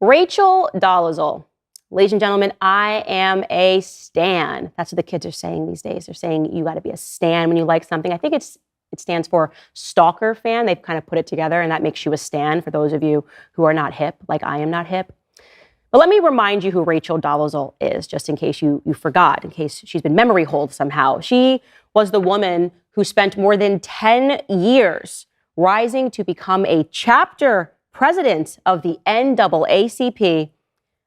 Rachel Dolezal. Ladies and gentlemen, I am a stan. That's what the kids are saying these days. They're saying you got to be a stan when you like something. I think it stands for stalker fan. They've kind of put it together, and that makes you a stan for those of you who are not hip, like I am not hip. But let me remind you who Rachel Dolezal is, just in case you forgot, in case she's been memory holed somehow. She was the woman who spent more than 10 years rising to become a chapter president of the NAACP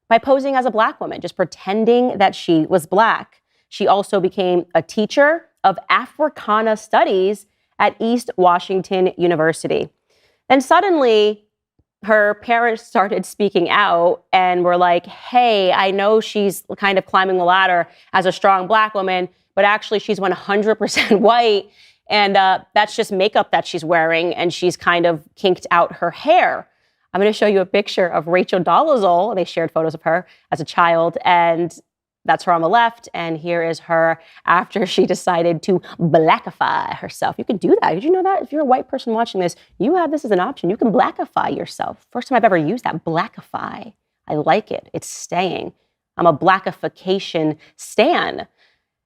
by posing as a Black woman, just pretending that she was Black. She also became a teacher of Africana Studies at East Washington University. And suddenly, her parents started speaking out and were like, hey, I know she's kind of climbing the ladder as a strong Black woman, but actually she's 100% white. And that's just makeup that she's wearing. And she's kind of kinked out her hair. I'm going to show you a picture of Rachel Dolezal. They shared photos of her as a child. And that's her on the left. And here is her after she decided to blackify herself. You can do that. Did you know that? If you're a white person watching this, you have this as an option. You can blackify yourself. First time I've ever used that, blackify. I like it. It's staying. I'm a blackification stan.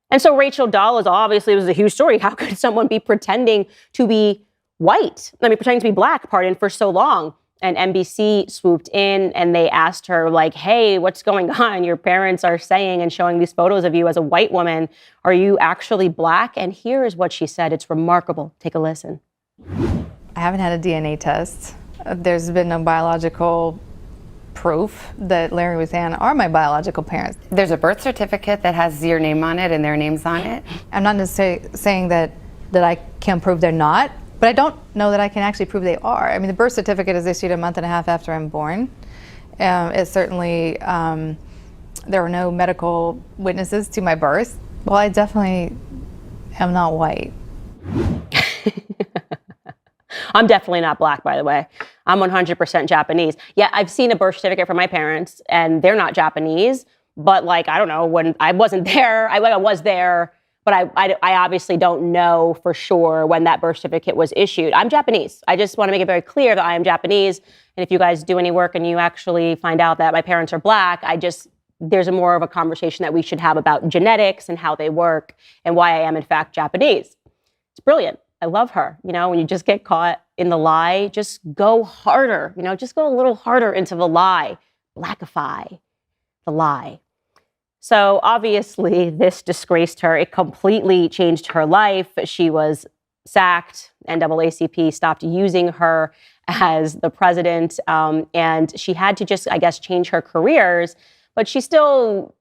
And so Rachel Dolezal, obviously, it was a huge story. How could someone be pretending to be white? Pretending to be Black, for so long. And NBC swooped in and they asked her, like, hey, what's going on? Your parents are saying and showing these photos of you as a white woman. Are you actually Black? And here is what she said. It's remarkable. Take a listen. I haven't had a DNA test. There's been no biological proof that Larry and Ruthann are my biological parents. There's a birth certificate that has your name on it and their names on it. I'm not necessarily saying that I can prove they're not, but I don't know that I can actually prove they are. The birth certificate is issued a month and a half after I'm born. It certainly, there were no medical witnesses to my birth. Well, I definitely am not white. I'm definitely not Black, by the way. I'm 100% Japanese. Yeah, I've seen a birth certificate from my parents, and they're not Japanese. But I don't know, when I wasn't there, I was there, but I obviously don't know for sure when that birth certificate was issued. I'm Japanese. I just want to make it very clear that I am Japanese. And if you guys do any work and you actually find out that my parents are Black, there's more of a conversation that we should have about genetics and how they work and why I am in fact Japanese. It's brilliant. I love her. When you just get caught in the lie, just go harder, just go a little harder into the lie. Blackify the lie. So obviously this disgraced her. It completely changed her life. She was sacked. NAACP stopped using her as the president. And she had to just, change her careers. But she's still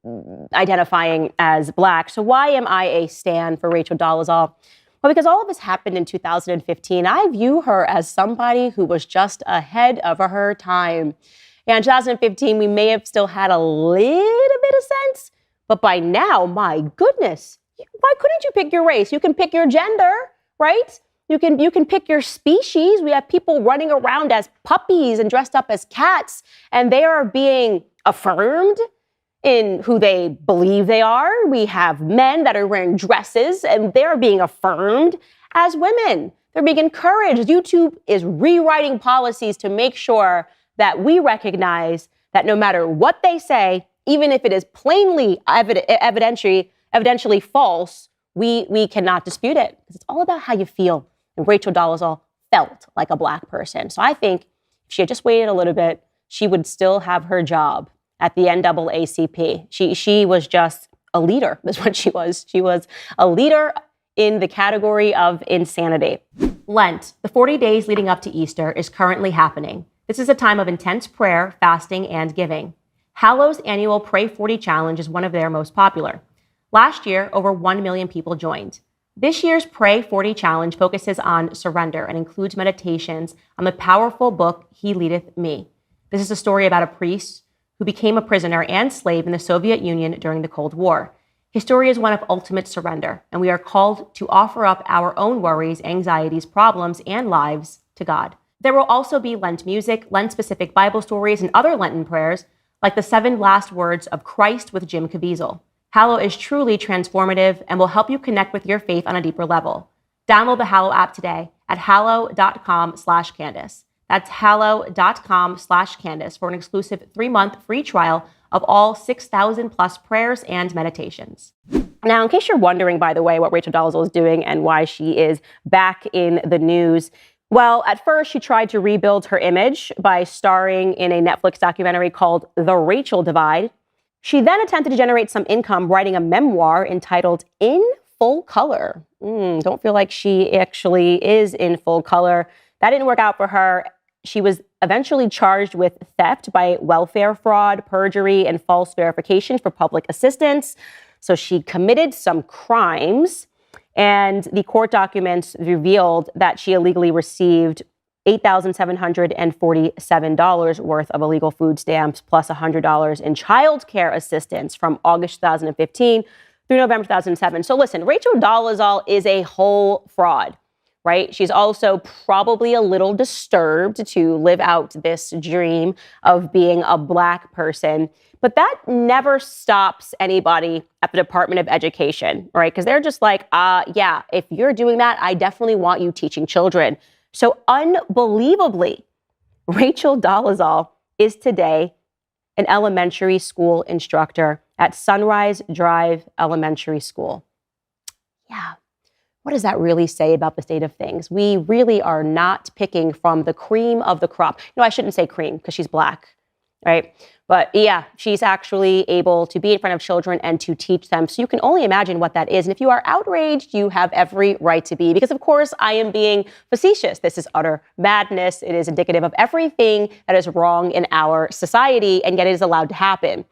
identifying as Black. So why am I a stan for Rachel Dolezal? Well, because all of this happened in 2015. I view her as somebody who was just ahead of her time. And in 2015, we may have still had a little bit of sense, but by now, my goodness, why couldn't you pick your race? You can pick your gender, right? You can pick your species. We have people running around as puppies and dressed up as cats, and they are being affirmed in who they believe they are. We have men that are wearing dresses, and they're being affirmed as women. They're being encouraged. YouTube is rewriting policies to make sure that we recognize that no matter what they say, even if it is plainly evidentially false, we cannot dispute it. Because it's all about how you feel. And Rachel Dolezal felt like a Black person. So I think if she had just waited a little bit, she would still have her job at the NAACP. She was just a leader, is what she was. She was a leader in the category of insanity. Lent, the 40 days leading up to Easter, is currently happening. This is a time of intense prayer, fasting, and giving. Hallow's annual Pray 40 Challenge is one of their most popular. Last year, over 1 million people joined. This year's Pray 40 Challenge focuses on surrender and includes meditations on the powerful book, He Leadeth Me. This is a story about a priest who became a prisoner and slave in the Soviet Union during the Cold War. His story is one of ultimate surrender, and we are called to offer up our own worries, anxieties, problems, and lives to God. There will also be Lent music, Lent-specific Bible stories, and other Lenten prayers, like the 7 last words of Christ with Jim Caviezel. Hallow is truly transformative and will help you connect with your faith on a deeper level. Download the Hallow app today at hallow.com/Candace. That's hallow.com/Candace for an exclusive 3-month free trial of all 6,000 plus prayers and meditations. Now, in case you're wondering, by the way, what Rachel Dolezal is doing and why she is back in the news, well, at first she tried to rebuild her image by starring in a Netflix documentary called The Rachel Divide. She then attempted to generate some income writing a memoir entitled In Full Color. Don't feel like she actually is in full color. That didn't work out for her. She was eventually charged with theft by welfare fraud, perjury, and false verification for public assistance. So she committed some crimes, and the court documents revealed that she illegally received $8,747 worth of illegal food stamps plus $100 in child care assistance from August 2015 through November 2007. So listen, Rachel Dolezal is a whole fraud, right? She's also probably a little disturbed to live out this dream of being a Black person. But that never stops anybody at the Department of Education, right? Because they're just like, yeah, if you're doing that, I definitely want you teaching children. So unbelievably, Rachel Dolezal is today an elementary school instructor at Sunrise Drive Elementary School. Yeah. What does that really say about the state of things? We really are not picking from the cream of the crop. I shouldn't say cream because she's Black, right? But yeah, she's actually able to be in front of children and to teach them. So you can only imagine what that is. And if you are outraged, you have every right to be, because of course I am being facetious. This is utter madness. It is indicative of everything that is wrong in our society, and yet it is allowed to happen.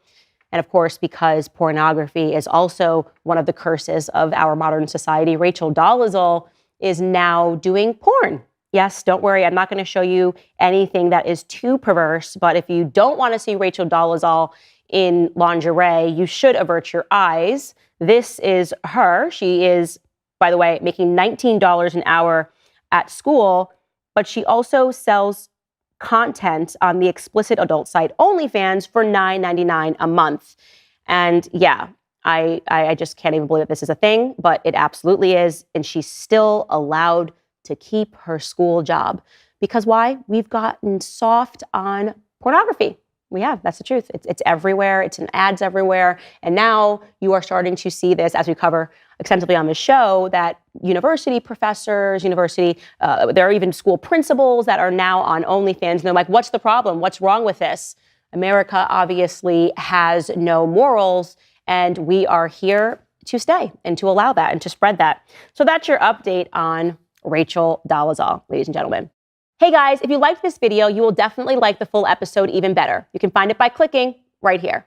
And of course, because pornography is also one of the curses of our modern society, Rachel Dolezal is now doing porn. Yes, don't worry, I'm not going to show you anything that is too perverse, but if you don't want to see Rachel Dolezal in lingerie, you should avert your eyes. This is her. She is, by the way, making $19 an hour at school, but she also sells content on the explicit adult site OnlyFans for $9.99 a month. And yeah, I just can't even believe that this is a thing, but it absolutely is. And she's still allowed to keep her school job. Because why? We've gotten soft on pornography. We have. That's the truth. It's everywhere. It's in ads everywhere. And now you are starting to see this, as we cover extensively on the show, that university professors, there are even school principals that are now on OnlyFans. And they're like, what's the problem? What's wrong with this? America obviously has no morals, and we are here to stay and to allow that and to spread that. So that's your update on Rachel Dolezal, ladies and gentlemen. Hey guys, if you liked this video, you will definitely like the full episode even better. You can find it by clicking right here.